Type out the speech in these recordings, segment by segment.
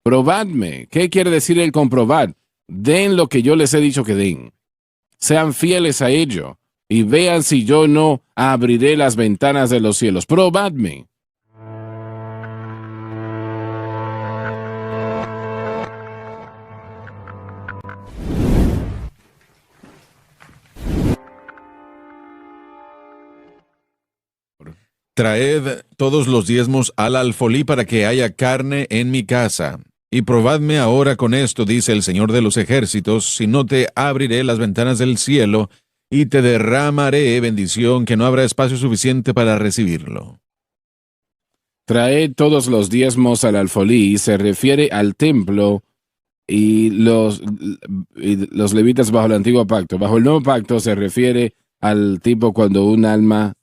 Probadme. ¿Qué quiere decir el comprobar? Den lo que yo les he dicho que den. Sean fieles a ello y vean si yo no abriré las ventanas de los cielos. Probadme. Traed todos los diezmos al alfolí para que haya carne en mi casa. Y probadme ahora con esto, dice el Señor de los ejércitos, si no te abriré las ventanas del cielo y te derramaré bendición que no habrá espacio suficiente para recibirlo. Traed todos los diezmos al alfolí se refiere al templo y los levitas bajo el antiguo pacto. Bajo el nuevo pacto se refiere al tipo cuando un alma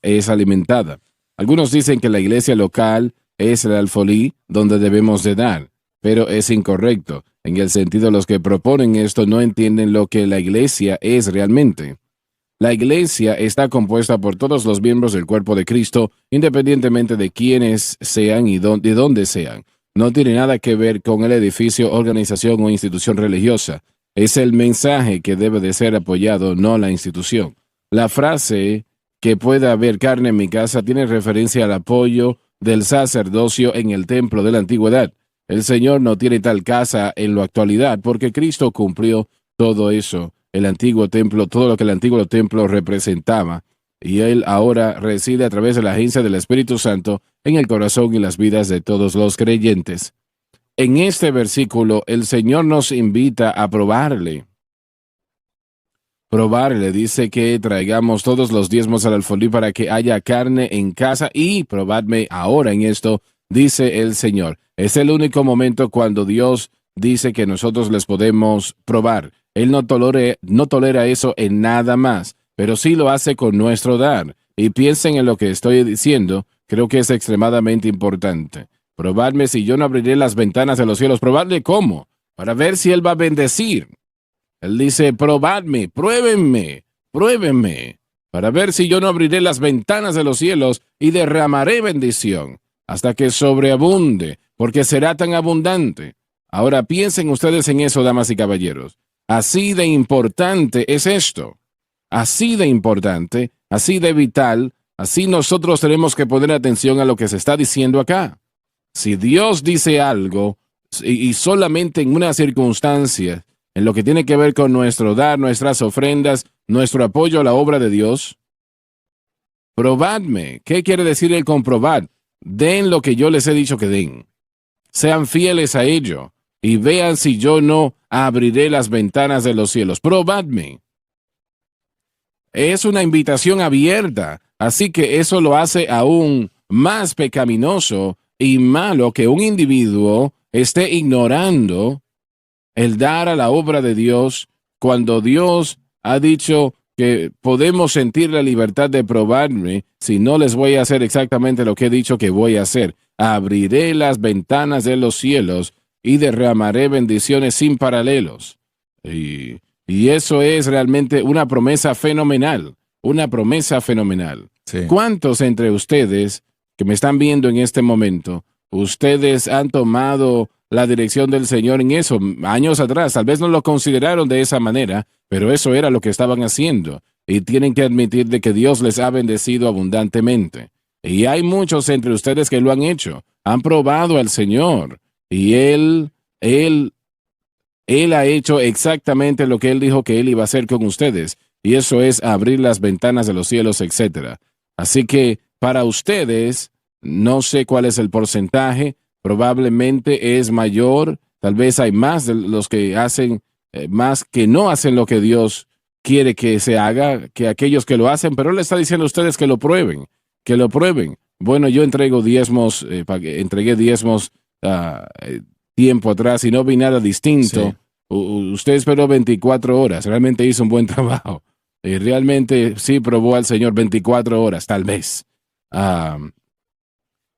es alimentada. Algunos dicen que la iglesia local es el alfolí donde debemos de dar, pero es incorrecto. En el sentido, los que proponen esto no entienden lo que la iglesia es realmente. La iglesia está compuesta por todos los miembros del cuerpo de Cristo, independientemente de quiénes sean y de dónde sean. No tiene nada que ver con el edificio, organización o institución religiosa. Es el mensaje que debe de ser apoyado, no la institución. La frase que pueda haber carne en mi casa tiene referencia al apoyo del sacerdocio en el templo de la antigüedad. El Señor no tiene tal casa en la actualidad porque Cristo cumplió todo eso, el antiguo templo, todo lo que el antiguo templo representaba, y Él ahora reside a través de la agencia del Espíritu Santo en el corazón y las vidas de todos los creyentes. En este versículo, el Señor nos invita a probarle. Probarle, dice que traigamos todos los diezmos al alfolí para que haya carne en casa y probadme ahora en esto, dice el Señor. Es el único momento cuando Dios dice que nosotros les podemos probar. Él no tolera eso en nada más, pero sí lo hace con nuestro dar. Y piensen en lo que estoy diciendo, creo que es extremadamente importante. Probadme si yo no abriré las ventanas de los cielos. ¿Probadle cómo? Para ver si Él va a bendecir. Él dice, probadme, pruébenme, pruébenme, para ver si yo no abriré las ventanas de los cielos y derramaré bendición, hasta que sobreabunde, porque será tan abundante. Ahora piensen ustedes en eso, damas y caballeros. Así de importante es esto. Así de importante, así de vital, así nosotros tenemos que poner atención a lo que se está diciendo acá. Si Dios dice algo, y solamente en una circunstancia, en lo que tiene que ver con nuestro dar, nuestras ofrendas, nuestro apoyo a la obra de Dios, probadme. ¿Qué quiere decir el comprobar? Den lo que yo les he dicho que den. Sean fieles a ello y vean si yo no abriré las ventanas de los cielos. Probadme. Es una invitación abierta, así que eso lo hace aún más pecaminoso y malo que un individuo esté ignorando el dar a la obra de Dios cuando Dios ha dicho que podemos sentir la libertad de probarme si no les voy a hacer exactamente lo que he dicho que voy a hacer. Abriré las ventanas de los cielos y derramaré bendiciones sin paralelos. Y eso es realmente una promesa fenomenal, una promesa fenomenal. Sí. ¿Cuántos entre ustedes que me están viendo en este momento, ustedes han tomado la dirección del Señor en eso años atrás? Tal vez no lo consideraron de esa manera, pero eso era lo que estaban haciendo. Y tienen que admitir de que Dios les ha bendecido abundantemente. Y hay muchos entre ustedes que lo han hecho. Han probado al Señor. Y Él ha hecho exactamente lo que Él dijo que Él iba a hacer con ustedes. Y eso es abrir las ventanas de los cielos, etc. Así que para ustedes, no sé cuál es el porcentaje, probablemente es mayor, tal vez hay más de los que hacen, más que no hacen lo que Dios quiere que se haga, que aquellos que lo hacen, pero Él le está diciendo a ustedes que lo prueben, que lo prueben. Bueno, yo entregué diezmos tiempo atrás y no vi nada distinto. Sí. Usted esperó 24 horas, realmente hizo un buen trabajo. Realmente sí probó al Señor 24 horas, tal vez.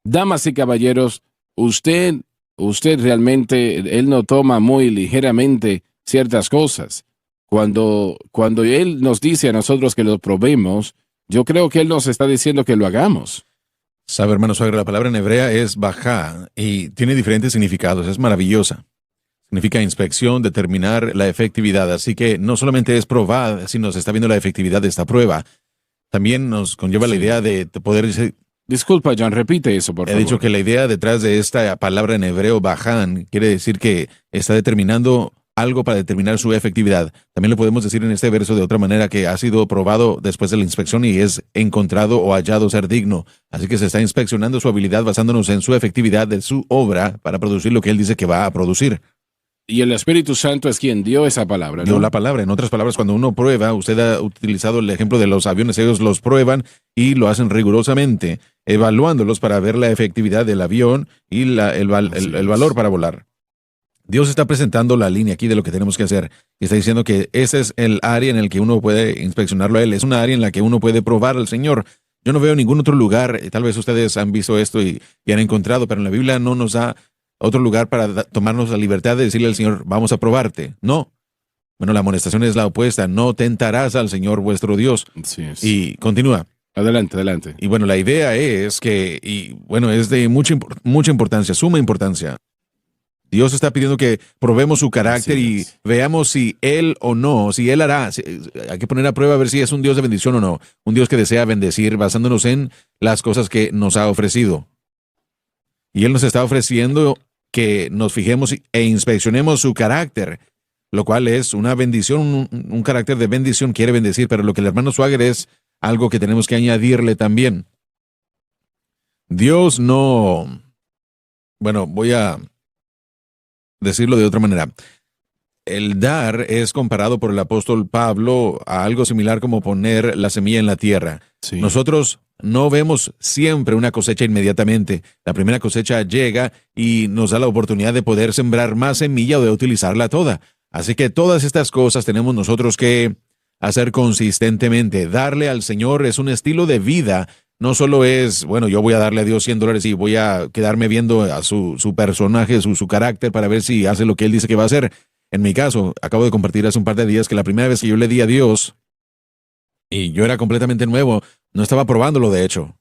Damas y caballeros, usted realmente, Él no toma muy ligeramente ciertas cosas. Cuando Él nos dice a nosotros que lo probemos, yo creo que Él nos está diciendo que lo hagamos. Sabe, hermano Suagra, la palabra en hebrea es bajá y tiene diferentes significados. Es maravillosa. Significa inspección, determinar la efectividad. Así que no solamente es probar, sino se está viendo la efectividad de esta prueba. También nos conlleva la Sí. idea de poder decir. Disculpa, John, repite eso, por He favor. dicho que la idea detrás de esta palabra en hebreo, baján, quiere decir que está determinando algo para determinar su efectividad. También lo podemos decir en este verso de otra manera, que ha sido probado después de la inspección y es encontrado o hallado ser digno. Así que se está inspeccionando su habilidad basándonos en su efectividad de su obra para producir lo que él dice que va a producir. Y el Espíritu Santo es quien dio esa palabra, Dio ¿no? la palabra. En otras palabras, cuando uno prueba, usted ha utilizado el ejemplo de los aviones, ellos los prueban y lo hacen rigurosamente, evaluándolos para ver la efectividad del avión y el valor para volar. Dios está presentando la línea aquí de lo que tenemos que hacer y está diciendo que ese es el área en el que uno puede inspeccionarlo a Él. Es una área en la que uno puede probar al Señor. Yo no veo ningún otro lugar, tal vez ustedes han visto esto y han encontrado, pero en la Biblia no nos da otro lugar para tomarnos la libertad de decirle al Señor, vamos a probarte. No. Bueno, la amonestación es la opuesta. No tentarás al Señor vuestro Dios. Sí es. Y continúa. Adelante, adelante. Y bueno, la idea es que, y bueno, es de mucha importancia, suma importancia. Dios está pidiendo que probemos su carácter Así y es. veamos si Él o no, si Él hará. Hay que poner a prueba a ver si es un Dios de bendición o no. Un Dios que desea bendecir basándonos en las cosas que nos ha ofrecido. Y Él nos está ofreciendo que nos fijemos e inspeccionemos su carácter, lo cual es una bendición, un carácter de bendición, quiere bendecir, pero lo que el hermano Swagger es algo que tenemos que añadirle también. Dios no... Bueno, voy a decirlo de otra manera. El dar es comparado por el apóstol Pablo a algo similar como poner la semilla en la tierra. Sí. Nosotros no vemos siempre una cosecha inmediatamente. La primera cosecha llega y nos da la oportunidad de poder sembrar más semilla o de utilizarla toda. Así que todas estas cosas tenemos nosotros que hacer consistentemente. Darle al Señor es un estilo de vida. No solo es, bueno, yo voy a darle a Dios $100 y voy a quedarme viendo a su personaje, su carácter para ver si hace lo que Él dice que va a hacer. En mi caso, acabo de compartir hace un par de días que la primera vez que yo le di a Dios, y yo era completamente nuevo, no estaba probándolo de hecho.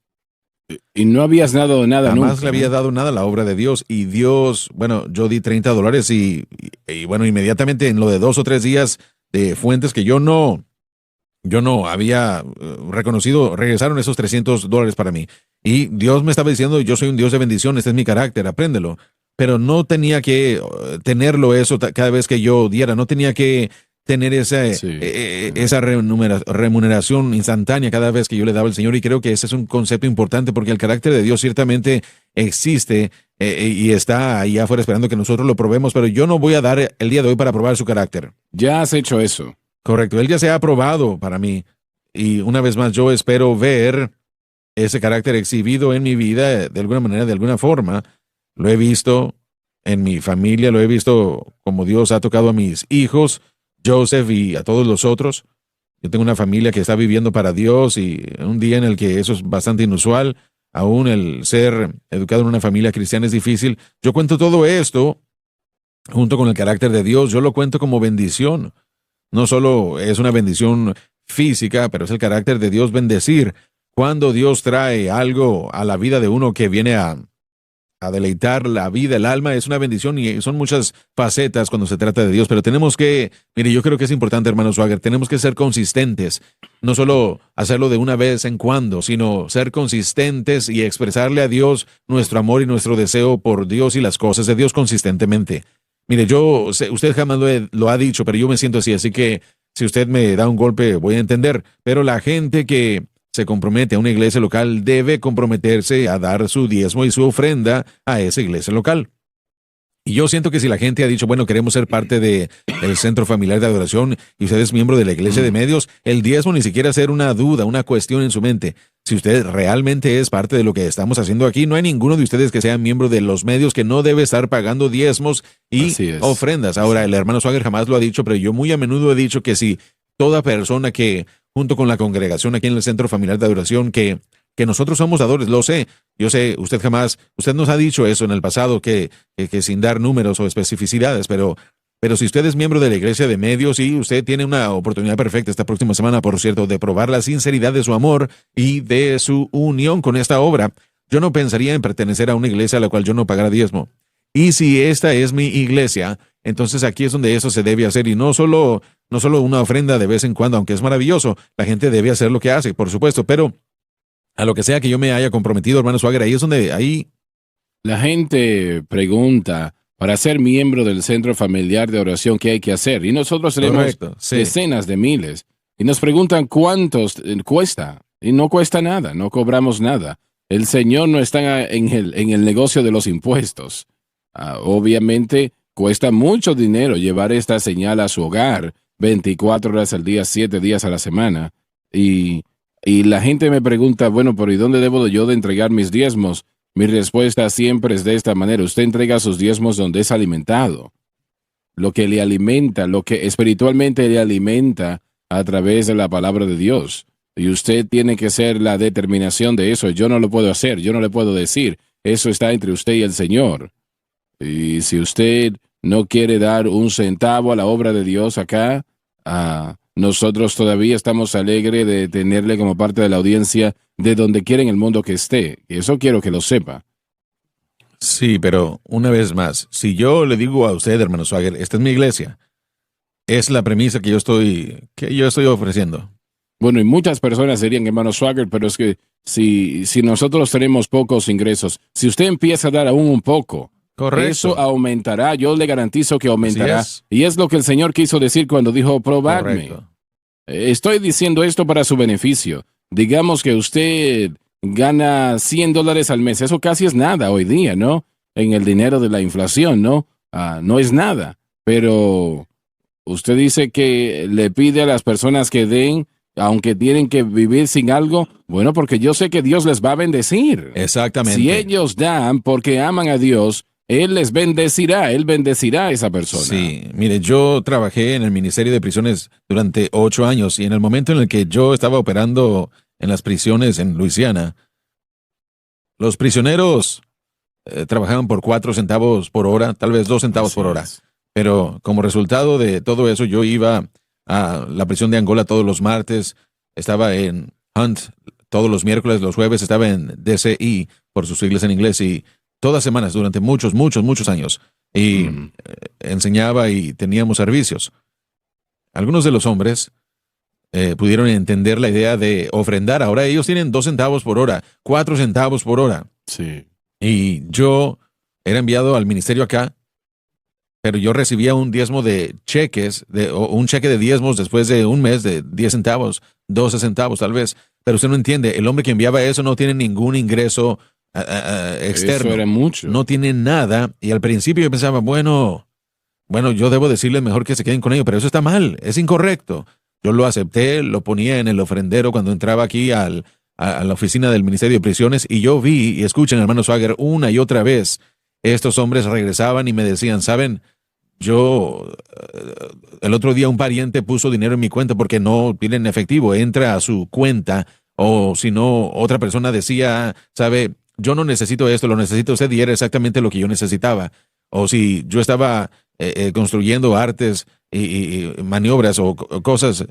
Y no habías dado nada Jamás nunca, le había ¿no? dado nada a la obra de Dios. Y Dios, bueno, yo di $30 y bueno, inmediatamente en lo de 2 o 3 días de fuentes que yo no había reconocido, regresaron esos $300 para mí. Y Dios me estaba diciendo, yo soy un Dios de bendición, este es mi carácter, apréndelo. Pero no tenía que tenerlo eso cada vez que yo diera, no tenía que tener esa remuneración instantánea cada vez que yo le daba al Señor. Y creo que ese es un concepto importante porque el carácter de Dios ciertamente existe y está ahí afuera esperando que nosotros lo probemos, pero yo no voy a dar el día de hoy para probar su carácter. Ya has hecho eso. Correcto, Él ya se ha aprobado para mí. Y una vez más, yo espero ver ese carácter exhibido en mi vida de alguna manera, de alguna forma. Lo he visto en mi familia, lo he visto como Dios ha tocado a mis hijos, Joseph y a todos los otros. Yo tengo una familia que está viviendo para Dios y un día en el que eso es bastante inusual, aún el ser educado en una familia cristiana es difícil. Yo cuento todo esto junto con el carácter de Dios, yo lo cuento como bendición. No solo es una bendición física, pero es el carácter de Dios bendecir. Cuando Dios trae algo a la vida de uno que viene a deleitar la vida, el alma, es una bendición y son muchas facetas cuando se trata de Dios, pero tenemos que, mire, yo creo que es importante, hermano Swagger, tenemos que ser consistentes, no solo hacerlo de una vez en cuando, sino ser consistentes y expresarle a Dios nuestro amor y nuestro deseo por Dios y las cosas de Dios consistentemente. Mire, yo sé, usted jamás lo ha dicho, pero yo me siento así que si usted me da un golpe voy a entender, pero la gente que se compromete a una iglesia local debe comprometerse a dar su diezmo y su ofrenda a esa iglesia local. Y yo siento que si la gente ha dicho, bueno, queremos ser parte del centro familiar de adoración y usted es miembro de la iglesia de medios, el diezmo ni siquiera ser una duda, una cuestión en su mente. Si usted realmente es parte de lo que estamos haciendo aquí, no hay ninguno de ustedes que sea miembro de los medios que no debe estar pagando diezmos y ofrendas. Ahora, el hermano Swagger jamás lo ha dicho, pero yo muy a menudo he dicho que si toda persona que, junto con la congregación aquí en el centro familiar de adoración, que nosotros somos dadores, lo sé, yo sé, usted nos ha dicho eso en el pasado, que sin dar números o especificidades, pero si usted es miembro de la iglesia de medios y usted tiene una oportunidad perfecta esta próxima semana, por cierto, de probar la sinceridad de su amor y de su unión con esta obra, yo no pensaría en pertenecer a una iglesia a la cual yo no pagara diezmo. Y si esta es mi iglesia, entonces aquí es donde eso se debe hacer, y no solo una ofrenda de vez en cuando, aunque es maravilloso, la gente debe hacer lo que hace, por supuesto, pero a lo que sea que yo me haya comprometido, hermano Swagger, ahí es donde, ahí, La gente pregunta, para ser miembro del centro familiar de oración, ¿qué hay que hacer? Y nosotros tenemos correcto, sí. decenas de miles. Y nos preguntan cuántos cuesta. Y no cuesta nada, no cobramos nada. El Señor no está en el negocio de los impuestos. Obviamente cuesta mucho dinero llevar esta señal a su hogar 24 horas al día, 7 días a la semana. Y la gente me pregunta, bueno, pero ¿y dónde debo yo de entregar mis diezmos? Mi respuesta siempre es de esta manera. Usted entrega sus diezmos donde es alimentado. Lo que le alimenta, lo que espiritualmente le alimenta a través de la palabra de Dios. Y usted tiene que ser la determinación de eso. Yo no lo puedo hacer, yo no le puedo decir. Eso está entre usted y el Señor. Y si usted no quiere dar un centavo a la obra de Dios acá, nosotros todavía estamos alegres de tenerle como parte de la audiencia de donde quiera en el mundo que esté. Y eso quiero que lo sepa. Sí, pero una vez más, si yo le digo a usted, hermano Swagger, esta es mi iglesia, es la premisa que yo estoy ofreciendo. Bueno, y muchas personas dirían, hermano Swagger, pero es que si nosotros tenemos pocos ingresos, si usted empieza a dar aún un poco, Correcto. eso aumentará, yo le garantizo que aumentará. Así es. Y es lo que el Señor quiso decir cuando dijo, probadme. Correcto. Estoy diciendo esto para su beneficio. Digamos que usted gana $100 al mes. Eso casi es nada hoy día, ¿no? En el dinero de la inflación, ¿no? No es nada. Pero usted dice que le pide a las personas que den, aunque tienen que vivir sin algo. Bueno, porque yo sé que Dios les va a bendecir. Exactamente. Si ellos dan porque aman a Dios, Él les bendecirá. Él bendecirá a esa persona. Sí, mire, yo trabajé en el Ministerio de Prisiones durante 8 años, y en el momento en el que yo estaba operando en las prisiones en Luisiana, los prisioneros trabajaban por 4 centavos por hora, tal vez 2 centavos por hora. Pero como resultado de todo eso, yo iba a la prisión de Angola todos los martes, estaba en Hunt todos los miércoles, los jueves, estaba en DCI, por sus siglas en inglés, y todas semanas durante muchos años. Y enseñaba y teníamos servicios. Algunos de los hombres pudieron entender la idea de ofrendar. Ahora ellos tienen 2 centavos por hora, 4 centavos por hora. Sí. Y yo era enviado al ministerio acá, pero yo recibía un diezmo de cheques, o un cheque de diezmos después de un mes de 10 centavos, 12 centavos tal vez. Pero usted no entiende, el hombre que enviaba eso no tiene ningún ingreso externo. Eso era mucho. No tiene nada. Y al principio yo pensaba, bueno, yo debo decirles mejor que se queden con ello, pero eso está mal, es incorrecto. Yo lo acepté, lo ponía en el ofrendero cuando entraba aquí a la oficina del Ministerio de Prisiones, y yo vi, y escuchen, hermano Swagger, una y otra vez, estos hombres regresaban y me decían, ¿saben? El otro día un pariente puso dinero en mi cuenta porque no tienen efectivo, entra a su cuenta, o si no, otra persona decía, ¿sabe? Yo no necesito esto, lo necesita usted, y era exactamente lo que yo necesitaba. O si yo estaba construyendo artes y maniobras o cosas,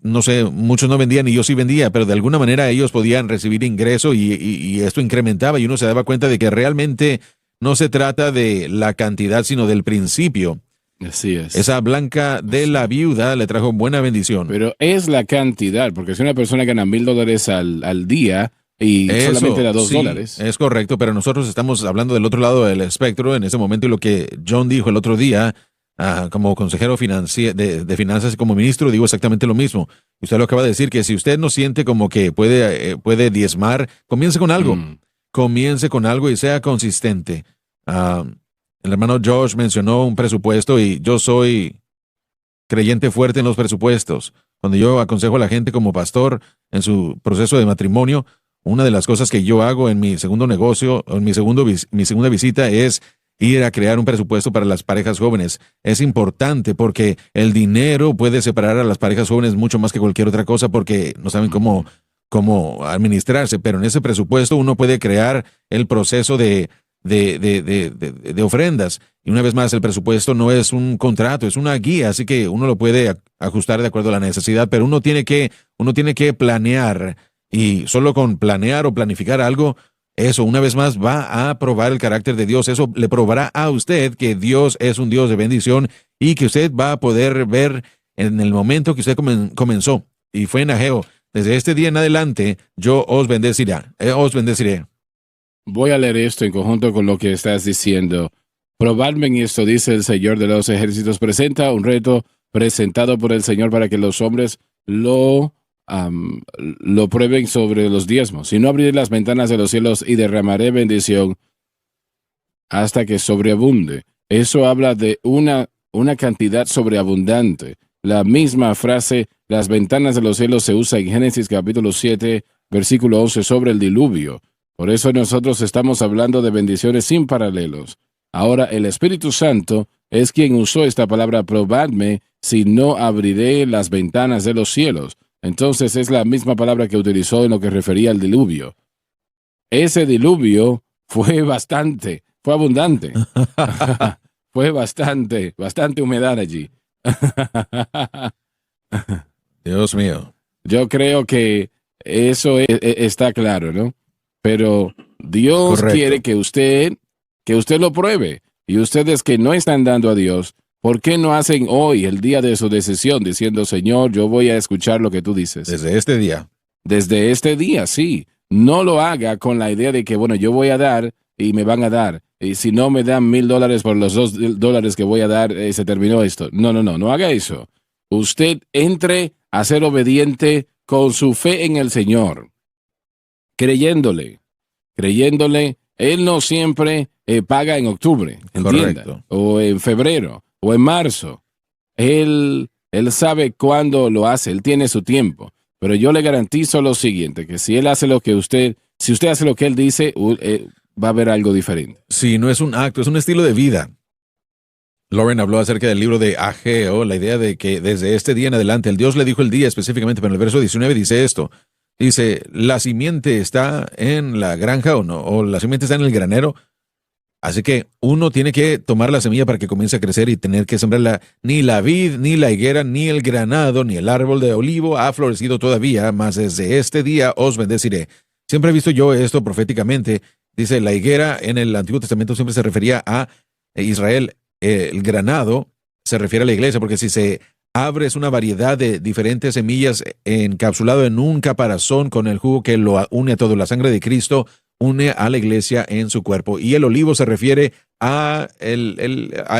no sé, muchos no vendían y yo sí vendía, pero de alguna manera ellos podían recibir ingreso, y esto incrementaba, y uno se daba cuenta de que realmente no se trata de la cantidad, sino del principio. Así es. Esa Blanca de la viuda le trajo buena bendición. Pero es la cantidad, porque si una persona gana $1,000 al día y Eso, solamente da sí, $2. es correcto, pero nosotros estamos hablando del otro lado del espectro en ese momento, y lo que John dijo el otro día, como consejero de finanzas y como ministro, digo exactamente lo mismo. Usted lo acaba de decir, que si usted no siente como que puede diezmar, comience con algo. Comience con algo y sea consistente. El hermano Josh mencionó un presupuesto, y yo soy creyente fuerte en los presupuestos. Cuando yo aconsejo a la gente como pastor en su proceso de matrimonio, una de las cosas que yo hago en mi segundo negocio, o en mi segunda visita, es ir a crear un presupuesto para las parejas jóvenes. Es importante porque el dinero puede separar a las parejas jóvenes mucho más que cualquier otra cosa, porque no saben cómo administrarse, pero en ese presupuesto uno puede crear el proceso de ofrendas. Y una vez más, el presupuesto no es un contrato, es una guía, así que uno lo puede ajustar de acuerdo a la necesidad, pero uno tiene que planear, y solo con planear o planificar algo Eso, una vez más, va a probar el carácter de Dios. Eso le probará a usted que Dios es un Dios de bendición y que usted va a poder ver en el momento que usted comenzó. Y fue en Ageo. Desde este día en adelante, yo os bendeciré. Os bendeciré. Voy a leer esto en conjunto con lo que estás diciendo. Probadme en esto, dice el Señor de los ejércitos. Presenta un reto presentado por el Señor para que los hombres lo prueben sobre los diezmos. Si no, abriré las ventanas de los cielos y derramaré bendición hasta que sobreabunde. Eso habla de una cantidad sobreabundante. La misma frase, las ventanas de los cielos, se usa en Génesis capítulo 7, versículo 11, sobre el diluvio. Por eso nosotros estamos hablando de bendiciones sin paralelos. Ahora, el Espíritu Santo es quien usó esta palabra, probadme, si no abriré las ventanas de los cielos. Entonces es la misma palabra que utilizó en lo que refería al diluvio. Ese diluvio fue abundante. Fue bastante humedad allí. Dios mío. Yo creo que eso está claro, ¿no? Pero Dios Correcto. quiere que usted lo pruebe. Y ustedes que no están dando a Dios, ¿por qué no hacen hoy el día de su decisión diciendo, Señor, yo voy a escuchar lo que tú dices? Desde este día. Desde este día, sí. No lo haga con la idea de que, bueno, yo voy a dar y me van a dar. Y si no me dan $1,000 por los $2 que voy a dar, se terminó esto. No haga eso. Usted entre a ser obediente con su fe en el Señor, creyéndole. Él no siempre paga en octubre, entienda, Correcto. o en febrero, o en marzo. Él sabe cuándo lo hace, él tiene su tiempo. Pero yo le garantizo lo siguiente, que si usted hace lo que él dice, va a haber algo diferente. Sí, no es un acto, es un estilo de vida. Lauren habló acerca del libro de Ageo, la idea de que desde este día en adelante, el Dios le dijo el día específicamente, pero en el verso 19 dice esto. Dice, ¿la simiente está en la granja o no? ¿O la simiente está en el granero? Así que uno tiene que tomar la semilla para que comience a crecer y tener que sembrarla. Ni la vid, ni la higuera, ni el granado, ni el árbol de olivo ha florecido todavía, mas desde este día os bendeciré. Siempre he visto yo esto proféticamente. Dice, la higuera en el Antiguo Testamento siempre se refería a Israel. El granado se refiere a la iglesia, porque si se abre es una variedad de diferentes semillas encapsulado en un caparazón con el jugo que lo une a todo. La sangre de Cristo une a la iglesia en su cuerpo. Y el olivo se refiere a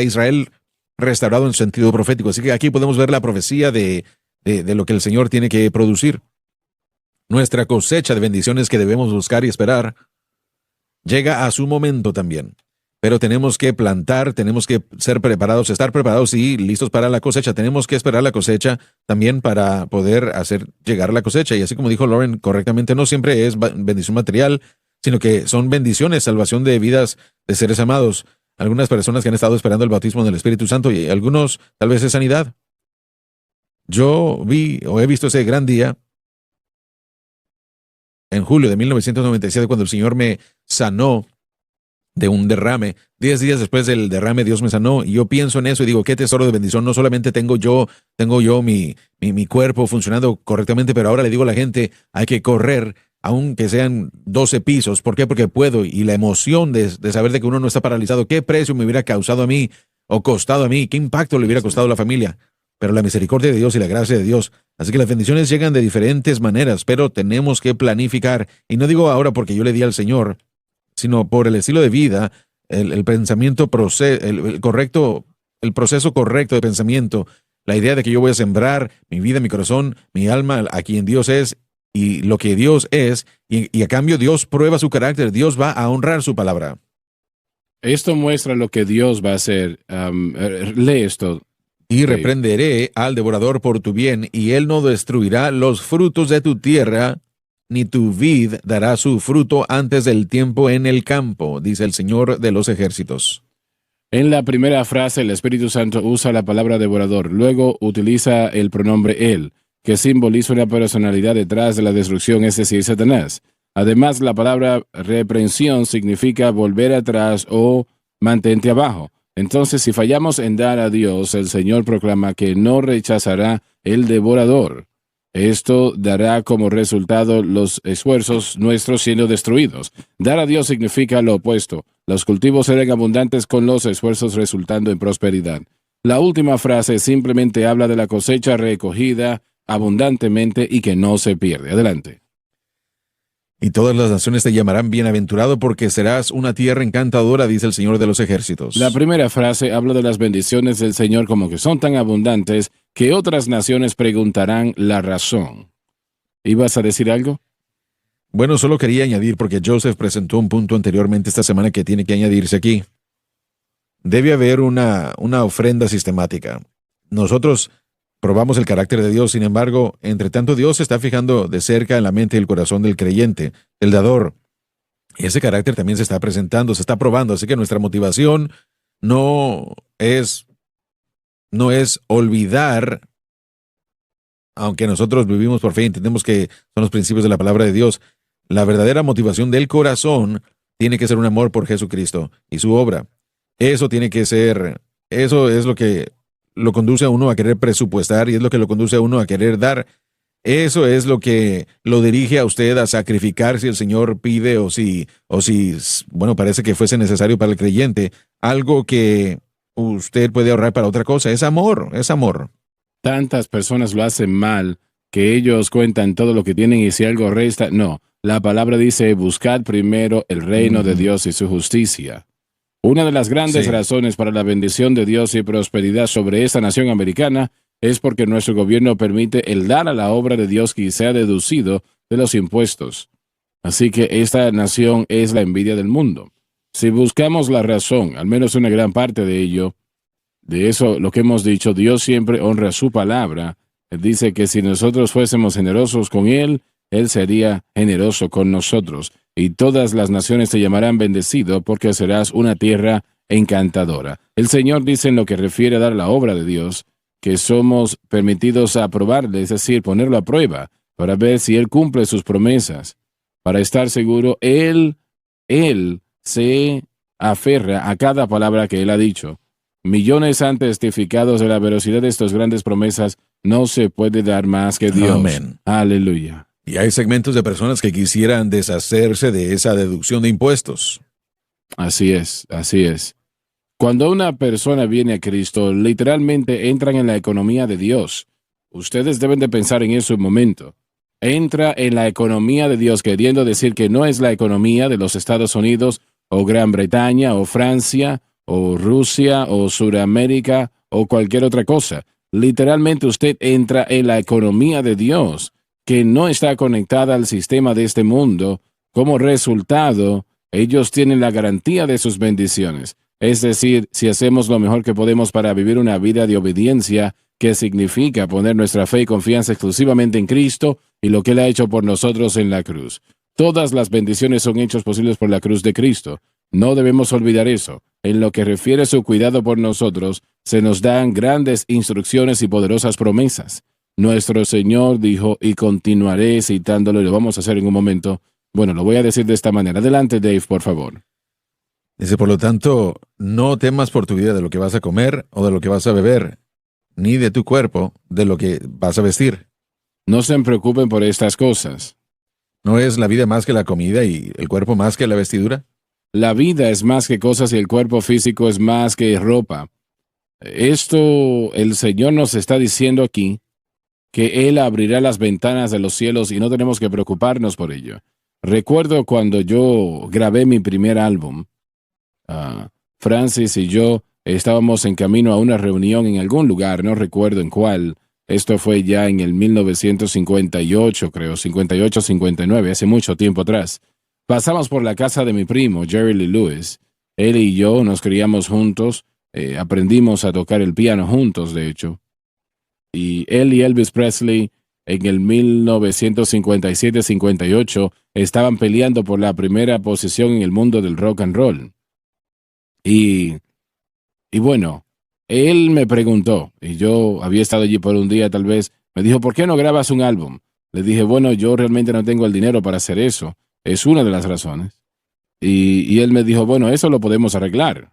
Israel restaurado en sentido profético. Así que aquí podemos ver la profecía de lo que el Señor tiene que producir. Nuestra cosecha de bendiciones que debemos buscar y esperar llega a su momento también. Pero tenemos que plantar, tenemos que ser preparados, estar preparados y listos para la cosecha. Tenemos que esperar la cosecha también para poder hacer llegar la cosecha. Y así como dijo Lauren correctamente, no siempre es bendición material, sino que son bendiciones, salvación de vidas de seres amados. Algunas personas que han estado esperando el bautismo del Espíritu Santo y algunos tal vez es sanidad. Yo he visto ese gran día en julio de 1997 cuando el Señor me sanó de un derrame. 10 días después del derrame Dios me sanó y yo pienso en eso y digo, qué tesoro de bendición. No solamente tengo yo mi cuerpo funcionando correctamente, pero ahora le digo a la gente, hay que correr aunque sean 12 pisos. ¿Por qué? Porque puedo. Y la emoción de saber de que uno no está paralizado, ¿qué precio me hubiera causado a mí o costado a mí? ¿Qué impacto le hubiera costado a la familia? Pero la misericordia de Dios y la gracia de Dios. Así que las bendiciones llegan de diferentes maneras, pero tenemos que planificar. Y no digo ahora porque yo le di al Señor, sino por el estilo de vida, el pensamiento, el proceso correcto de pensamiento, la idea de que yo voy a sembrar mi vida, mi corazón, mi alma, a quien Dios es y lo que Dios es, y a cambio Dios prueba su carácter, Dios va a honrar su palabra. Esto muestra lo que Dios va a hacer. Lee esto. Y reprenderé al devorador por tu bien, y él no destruirá los frutos de tu tierra, ni tu vid dará su fruto antes del tiempo en el campo, dice el Señor de los ejércitos. En la primera frase, el Espíritu Santo usa la palabra devorador. Luego utiliza el pronombre él, que simboliza una personalidad detrás de la destrucción, es decir, Satanás. Además, la palabra reprensión significa volver atrás o mantente abajo. Entonces, si fallamos en dar a Dios, el Señor proclama que no rechazará el devorador. Esto dará como resultado los esfuerzos nuestros siendo destruidos. Dar a Dios significa lo opuesto. Los cultivos serán abundantes con los esfuerzos resultando en prosperidad. La última frase simplemente habla de la cosecha recogida abundantemente y que no se pierde. Adelante. Y todas las naciones te llamarán bienaventurado porque serás una tierra encantadora, dice el Señor de los ejércitos. La primera frase habla de las bendiciones del Señor como que son tan abundantes que otras naciones preguntarán la razón. ¿Ibas a decir algo? Bueno, solo quería añadir porque Joseph presentó un punto anteriormente esta semana que tiene que añadirse aquí. Debe haber una ofrenda sistemática. Nosotros probamos el carácter de Dios, sin embargo, entre tanto Dios se está fijando de cerca en la mente y el corazón del creyente, del dador. Ese carácter también se está presentando, se está probando, así que nuestra motivación no es olvidar, aunque nosotros vivimos por fe y entendemos que son los principios de la palabra de Dios, la verdadera motivación del corazón tiene que ser un amor por Jesucristo y su obra. Eso tiene que ser, eso es lo que lo conduce a uno a querer presupuestar y es lo que lo conduce a uno a querer dar. Eso es lo que lo dirige a usted a sacrificar si el Señor pide bueno, parece que fuese necesario para el creyente, algo que usted puede ahorrar para otra cosa. Es amor, es amor. Tantas personas lo hacen mal que ellos cuentan todo lo que tienen y si algo resta, no. La palabra dice, buscad primero el reino de Dios y su justicia. Una de las grandes razones para la bendición de Dios y prosperidad sobre esta nación americana es porque nuestro gobierno permite el dar a la obra de Dios que sea deducido de los impuestos. Así que esta nación es la envidia del mundo. Si buscamos la razón, al menos una gran parte de ello, de eso lo que hemos dicho, Dios siempre honra su palabra. Él dice que si nosotros fuésemos generosos con Él sería generoso con nosotros. Y todas las naciones te llamarán bendecido porque serás una tierra encantadora. El Señor dice en lo que refiere a dar la obra de Dios, que somos permitidos a probarle, es decir, ponerlo a prueba, para ver si Él cumple sus promesas. Para estar seguro, Él se aferra a cada palabra que Él ha dicho. Millones han testificado de la veracidad de estas grandes promesas. No se puede dar más que Dios. Amén. Aleluya. Y hay segmentos de personas que quisieran deshacerse de esa deducción de impuestos. Así es, así es. Cuando una persona viene a Cristo, literalmente entran en la economía de Dios. Ustedes deben de pensar en eso un momento. Entra en la economía de Dios, queriendo decir que no es la economía de los Estados Unidos, o Gran Bretaña, o Francia, o Rusia, o Suramérica, o cualquier otra cosa. Literalmente usted entra en la economía de Dios, que no está conectada al sistema de este mundo. Como resultado, ellos tienen la garantía de sus bendiciones. Es decir, si hacemos lo mejor que podemos para vivir una vida de obediencia, que significa poner nuestra fe y confianza exclusivamente en Cristo y lo que Él ha hecho por nosotros en la cruz. Todas las bendiciones son hechas posibles por la cruz de Cristo. No debemos olvidar eso. En lo que refiere a su cuidado por nosotros, se nos dan grandes instrucciones y poderosas promesas. Nuestro Señor dijo, y continuaré citándolo, y lo vamos a hacer en un momento. Bueno, lo voy a decir de esta manera. Adelante, Dave, por favor. Dice, por lo tanto, no temas por tu vida de lo que vas a comer o de lo que vas a beber, ni de tu cuerpo de lo que vas a vestir. No se preocupen por estas cosas. ¿No es la vida más que la comida y el cuerpo más que la vestidura? La vida es más que cosas y el cuerpo físico es más que ropa. Esto el Señor nos está diciendo aquí, que Él abrirá las ventanas de los cielos y no tenemos que preocuparnos por ello. Recuerdo cuando yo grabé mi primer álbum, Francis y yo estábamos en camino a una reunión en algún lugar, no recuerdo en cuál. Esto fue ya en el 1958, creo, 58, 59, hace mucho tiempo atrás. Pasamos por la casa de mi primo, Jerry Lee Lewis. Él y yo nos criamos juntos, aprendimos a tocar el piano juntos, de hecho. Y él y Elvis Presley en el 1957-58 estaban peleando por la primera posición en el mundo del rock and roll. Y bueno, él me preguntó, y yo había estado allí por un día tal vez, me dijo, ¿por qué no grabas un álbum? Le dije, bueno, yo realmente no tengo el dinero para hacer eso. Es una de las razones. Y él me dijo, bueno, eso lo podemos arreglar.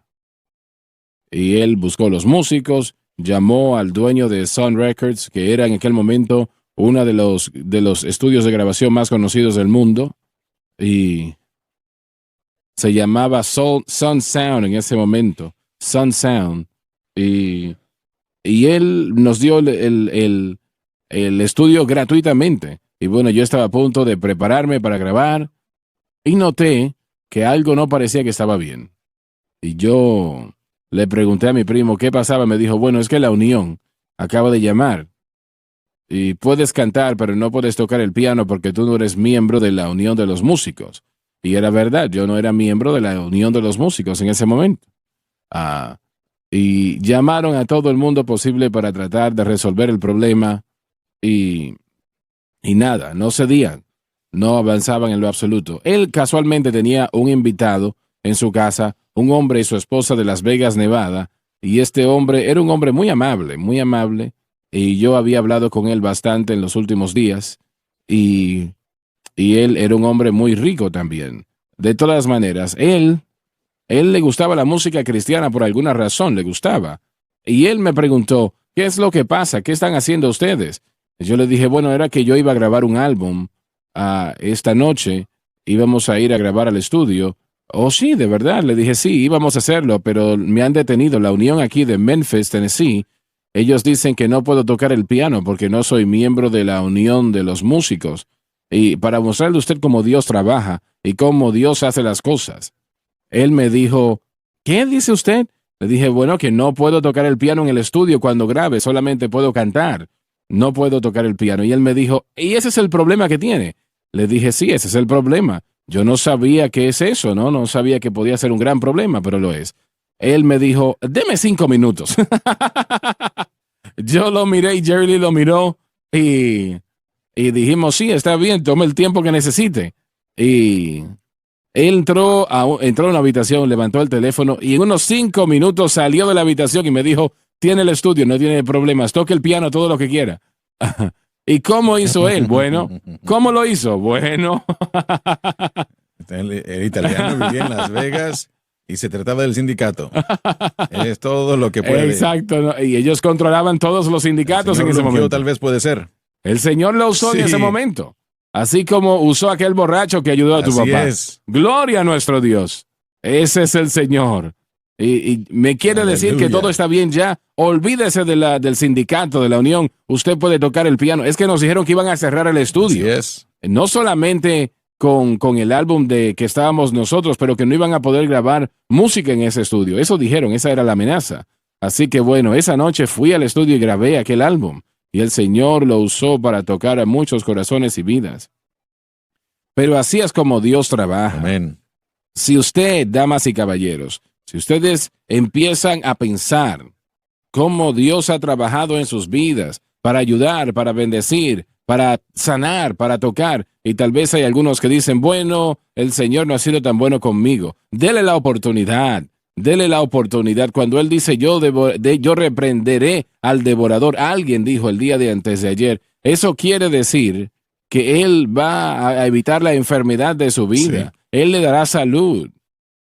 Y él buscó los músicos, llamó al dueño de Sun Records, que era en aquel momento uno de los estudios de grabación más conocidos del mundo, y se llamaba Sun Sound en ese momento, Sun Sound, y, y él nos dio el estudio gratuitamente. Y bueno, yo estaba a punto de prepararme para grabar y noté que algo no parecía que estaba bien. Y yo le pregunté a mi primo qué pasaba. Me dijo, bueno, es que la unión acaba de llamar y puedes cantar, pero no puedes tocar el piano porque tú no eres miembro de la unión de los músicos. Y era verdad, yo no era miembro de la unión de los músicos en ese momento. Y llamaron a todo el mundo posible para tratar de resolver el problema y nada, no cedían, no avanzaban en lo absoluto. Él casualmente tenía un invitado en su casa, un hombre y su esposa de Las Vegas, Nevada, y este hombre era un hombre muy amable, y yo había hablado con él bastante en los últimos días, y él era un hombre muy rico también. De todas maneras, él le gustaba la música cristiana por alguna razón, le gustaba. Y él me preguntó, ¿qué es lo que pasa? ¿Qué están haciendo ustedes? Yo le dije, bueno, era que yo iba a grabar un álbum esta noche, íbamos a ir a grabar al estudio. Oh, sí, de verdad, le dije, sí, íbamos a hacerlo, pero me han detenido. La unión aquí de Memphis, Tennessee, ellos dicen que no puedo tocar el piano porque no soy miembro de la unión de los músicos. Y para mostrarle a usted cómo Dios trabaja y cómo Dios hace las cosas. Él me dijo, ¿qué dice usted? Le dije, bueno, que no puedo tocar el piano en el estudio cuando grabe, solamente puedo cantar. No puedo tocar el piano. Y él me dijo, ¿y ese es el problema que tiene? Le dije, sí, ese es el problema. Yo no sabía qué es eso, ¿no? No sabía que podía ser un gran problema, pero lo es. Él me dijo, deme 5 minutos. Yo lo miré y Jerry Lee lo miró y dijimos, sí, está bien, tome el tiempo que necesite. Y él entró a una habitación, levantó el teléfono y en unos 5 minutos salió de la habitación y me dijo, tiene el estudio, no tiene problemas, toque el piano todo lo que quiera. ¿Y cómo hizo él? Bueno, ¿cómo lo hizo? Bueno. El italiano vivía en Las Vegas y se trataba del sindicato. Es todo lo que puede. Exacto, ¿no? Y ellos controlaban todos los sindicatos en ese momento. Tal vez puede ser. El Señor lo usó en ese momento. Así como usó aquel borracho que ayudó a tu papá. Es. Gloria a nuestro Dios. Ese es el Señor. Y me quiere decir que todo está bien ya. Olvídese del sindicato, de la unión. Usted puede tocar el piano. Es que nos dijeron que iban a cerrar el estudio. Así es. No solamente con el álbum de que estábamos nosotros, pero que no iban a poder grabar música en ese estudio. Eso dijeron, esa era la amenaza. Así que bueno, esa noche fui al estudio y grabé aquel álbum. Y el Señor lo usó para tocar a muchos corazones y vidas. Pero así es como Dios trabaja. Amén. Si usted, damas y caballeros, si ustedes empiezan a pensar cómo Dios ha trabajado en sus vidas para ayudar, para bendecir, para sanar, para tocar, y tal vez hay algunos que dicen, bueno, el Señor no ha sido tan bueno conmigo. Dele la oportunidad. Dele la oportunidad. Cuando Él dice, yo reprenderé al devorador, alguien dijo el día de antes de ayer, eso quiere decir que Él va a evitar la enfermedad de su vida. Sí. Él le dará salud.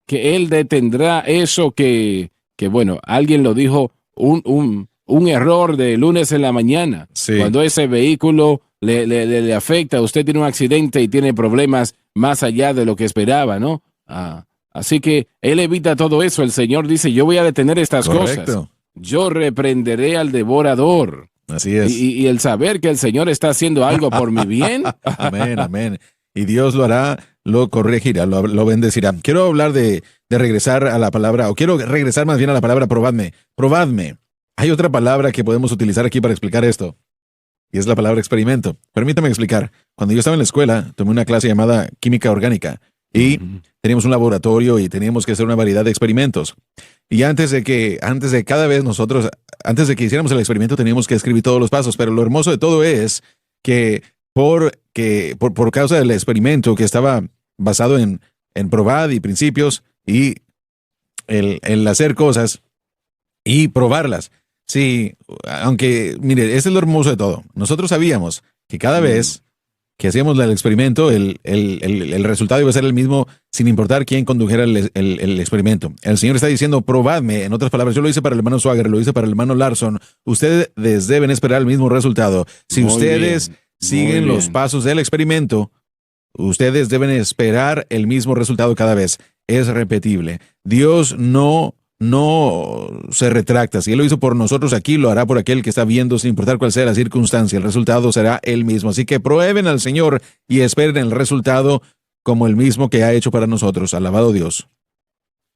Que Él detendrá eso que bueno, alguien lo dijo, un error de lunes en la mañana. Sí. Cuando ese vehículo le afecta, usted tiene un accidente y tiene problemas más allá de lo que esperaba, ¿no? Así que Él evita todo eso. El Señor dice, yo voy a detener estas cosas. Yo reprenderé al devorador. Así es. Y el saber que el Señor está haciendo algo por mi bien. Amén, amén. Y Dios lo hará, lo corregirá, lo bendecirá. Quiero hablar de regresar a la palabra, o quiero regresar más bien a la palabra probadme. Probadme. Hay otra palabra que podemos utilizar aquí para explicar esto. Y es la palabra experimento. Permítame explicar. Cuando yo estaba en la escuela, tomé una clase llamada química orgánica. Y teníamos un laboratorio y teníamos que hacer una variedad de experimentos. Y antes de que hiciéramos el experimento, teníamos que escribir todos los pasos. Pero lo hermoso de todo es que por causa del experimento que estaba basado en probad y principios y el hacer cosas y probarlas. Sí, aunque, mire, ese es lo hermoso de todo. Nosotros sabíamos que cada vez que hacíamos el experimento, el resultado iba a ser el mismo sin importar quién condujera el experimento. El Señor está diciendo, probadme. En otras palabras, yo lo hice para el hermano Swagger, lo hice para el hermano Larson. Ustedes deben esperar el mismo resultado. Si ustedes siguen los pasos del experimento, ustedes deben esperar el mismo resultado cada vez. Es repetible. Dios no se retracta. Si Él lo hizo por nosotros aquí, lo hará por aquel que está viendo, sin importar cuál sea la circunstancia. El resultado será el mismo. Así que prueben al Señor y esperen el resultado como el mismo que ha hecho para nosotros. Alabado Dios.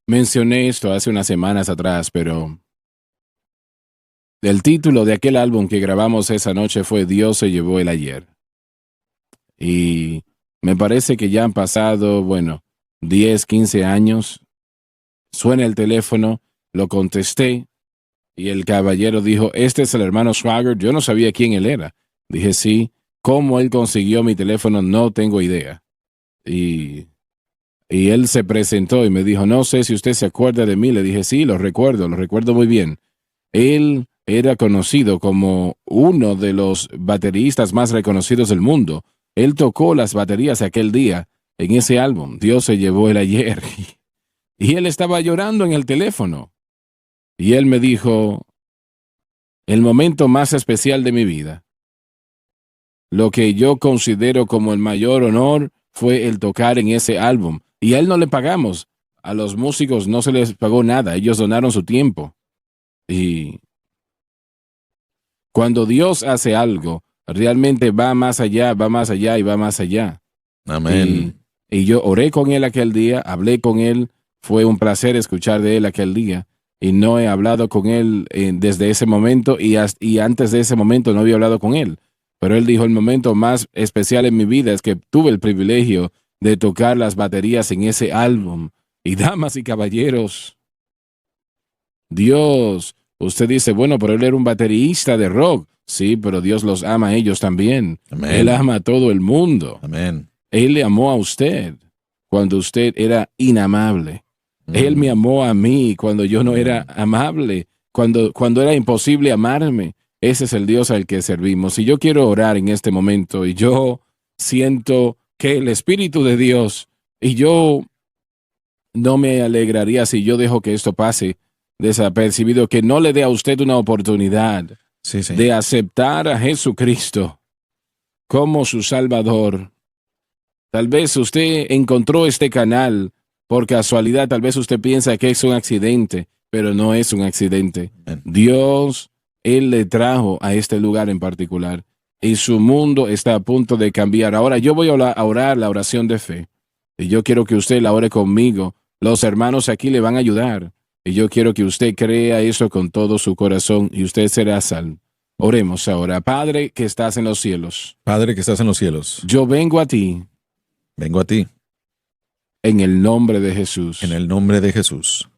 Mencioné esto hace unas semanas atrás, pero el título de aquel álbum que grabamos esa noche fue Dios se llevó el ayer. Y me parece que ya han pasado, 10, 15 años. Suena el teléfono, lo contesté y el caballero dijo, este es el hermano Swagger. Yo no sabía quién él era. Dije, sí. ¿Cómo él consiguió mi teléfono? No tengo idea. Y él se presentó y me dijo, no sé si usted se acuerda de mí. Le dije, sí, lo recuerdo muy bien. Él era conocido como uno de los bateristas más reconocidos del mundo. Él tocó las baterías aquel día en ese álbum. Dios se llevó el ayer. Y él estaba llorando en el teléfono. Y él me dijo, el momento más especial de mi vida, lo que yo considero como el mayor honor fue el tocar en ese álbum. Y a él no le pagamos. A los músicos no se les pagó nada. Ellos donaron su tiempo. Y cuando Dios hace algo, realmente va más allá y va más allá. Amén. Y yo oré con él aquel día, hablé con él. Fue un placer escuchar de él aquel día y no he hablado con él desde ese momento y antes de ese momento no había hablado con él. Pero él dijo, el momento más especial en mi vida es que tuve el privilegio de tocar las baterías en ese álbum. Y damas y caballeros, Dios, usted dice, pero él era un baterista de rock. Sí, pero Dios los ama a ellos también. Amén. Él ama a todo el mundo. Amén. Él le amó a usted cuando usted era inamable. Él me amó a mí cuando yo no era amable, cuando era imposible amarme. Ese es el Dios al que servimos. Y yo quiero orar en este momento y yo siento que el Espíritu de Dios, y yo no me alegraría si yo dejo que esto pase desapercibido, que no le dé a usted una oportunidad de aceptar a Jesucristo como su Salvador. Tal vez usted encontró este canal por casualidad, tal vez usted piensa que es un accidente, pero no es un accidente. Dios, Él le trajo a este lugar en particular y su mundo está a punto de cambiar. Ahora yo voy a orar la oración de fe y yo quiero que usted la ore conmigo. Los hermanos aquí le van a ayudar y yo quiero que usted crea eso con todo su corazón y usted será salvo. Oremos ahora. Padre que estás en los cielos. Padre que estás en los cielos. Yo vengo a ti. Vengo a ti. En el nombre de Jesús. En el nombre de Jesús.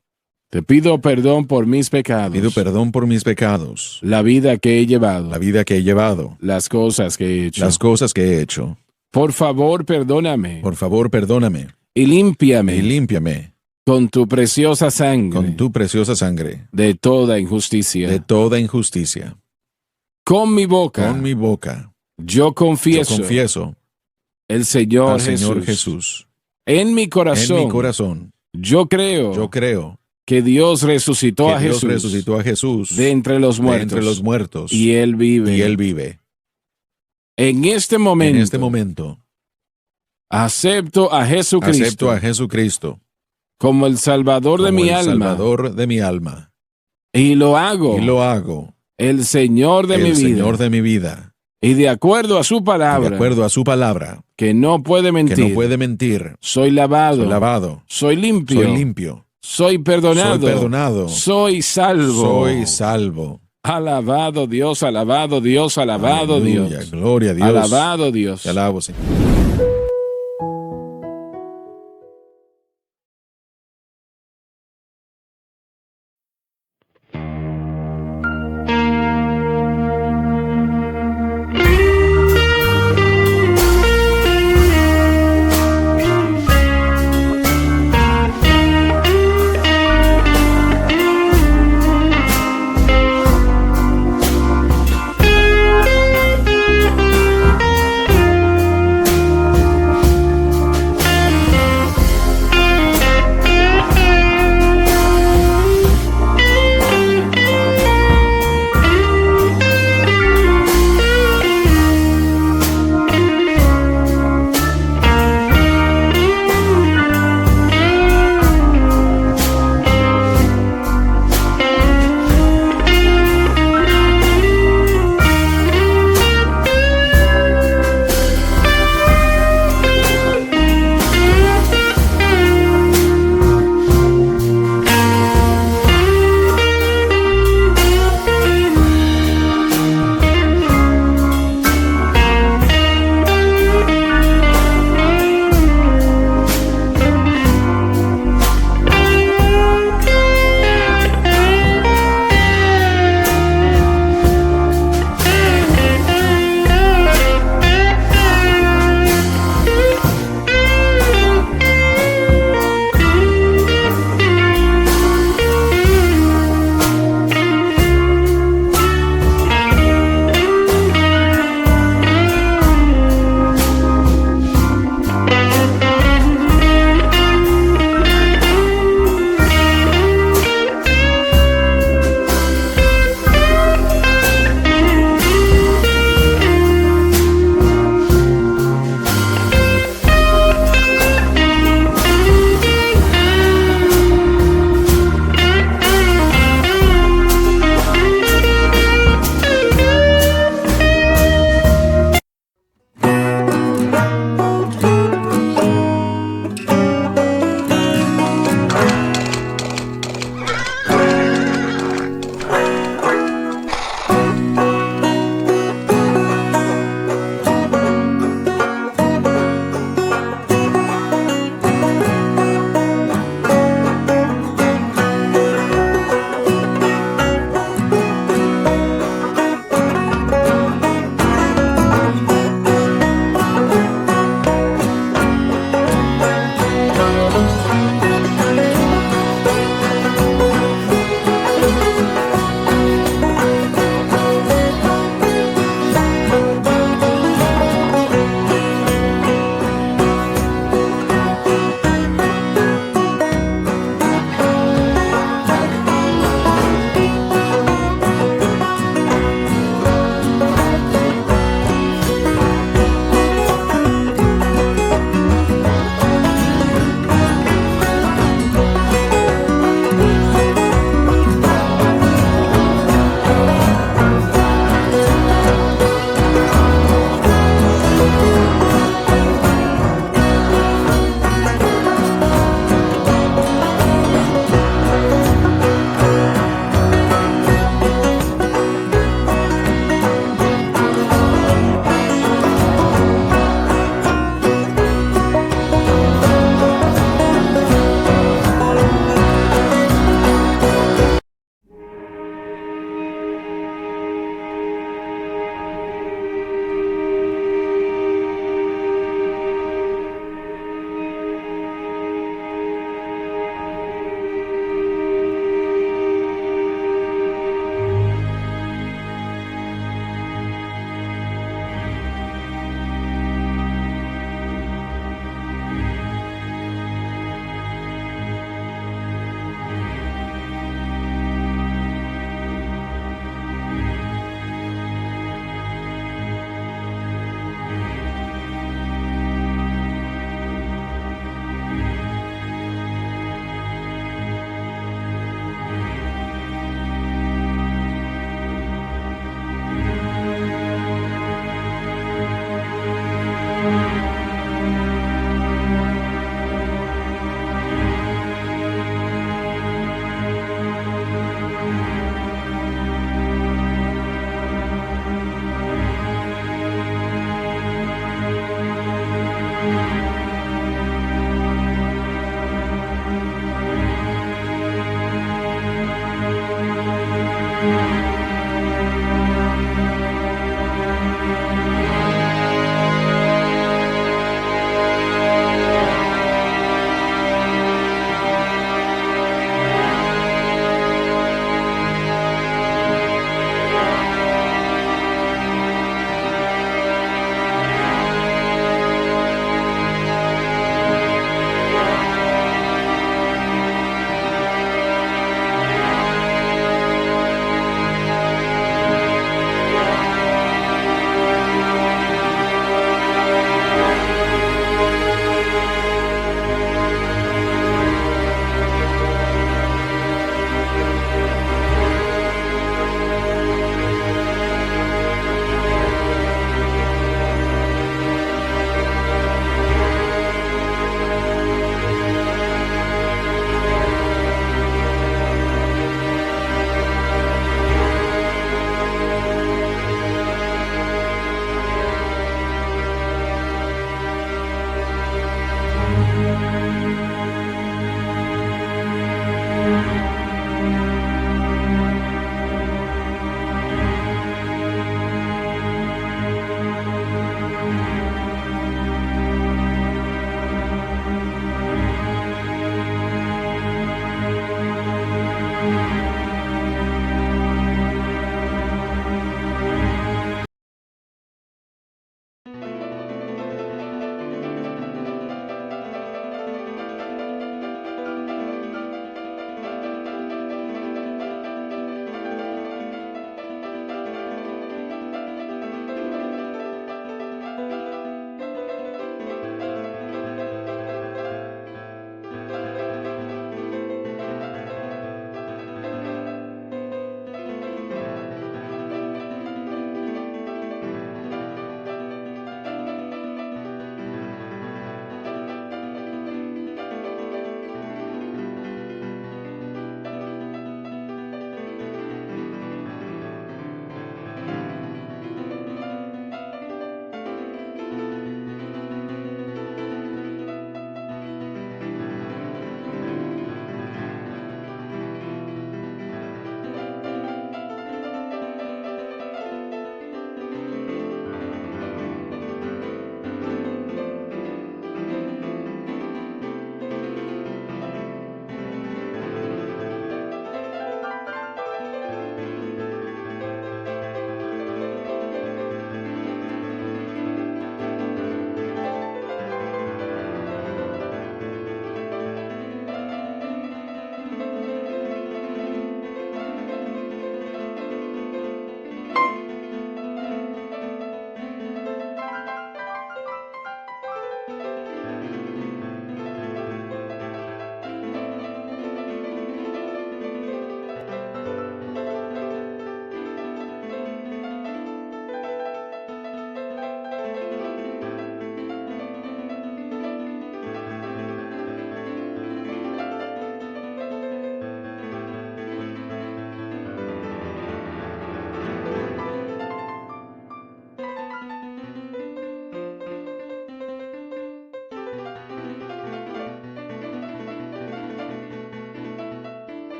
Te pido perdón por mis pecados. Pido perdón por mis pecados. La vida que he llevado. La vida que he llevado. Las cosas que he hecho. Las cosas que he hecho. Por favor, perdóname. Por favor, perdóname. Y límpiame. Y límpiame. Con tu preciosa sangre. Con tu preciosa sangre. De toda injusticia. De toda injusticia. Con mi boca. Con mi boca. Yo confieso. Yo confieso. El Señor al Jesús. Señor Jesús. En mi corazón. En mi corazón. Yo creo. Yo creo. Que Dios resucitó a Jesús. Dios resucitó a Jesús. De entre los muertos. De entre los muertos. Y Él vive. Y Él vive. En este momento. En este momento. Acepto a Jesucristo. Acepto a Jesucristo. Como el Salvador de mi alma. Salvador de mi alma. Y lo hago. Y lo hago. El Señor de mi vida. El Señor de mi vida. Y de acuerdo a su palabra. De acuerdo a su palabra. Que no puede mentir. Que no puede mentir. Soy lavado. Soy lavado. Soy limpio. Soy limpio. Soy perdonado. Soy perdonado. Soy salvo. Soy salvo. Alabado Dios, alabado Dios, alabado Aleluya, Dios. Gloria a Dios. Alabado Dios. Te alabo, Señor.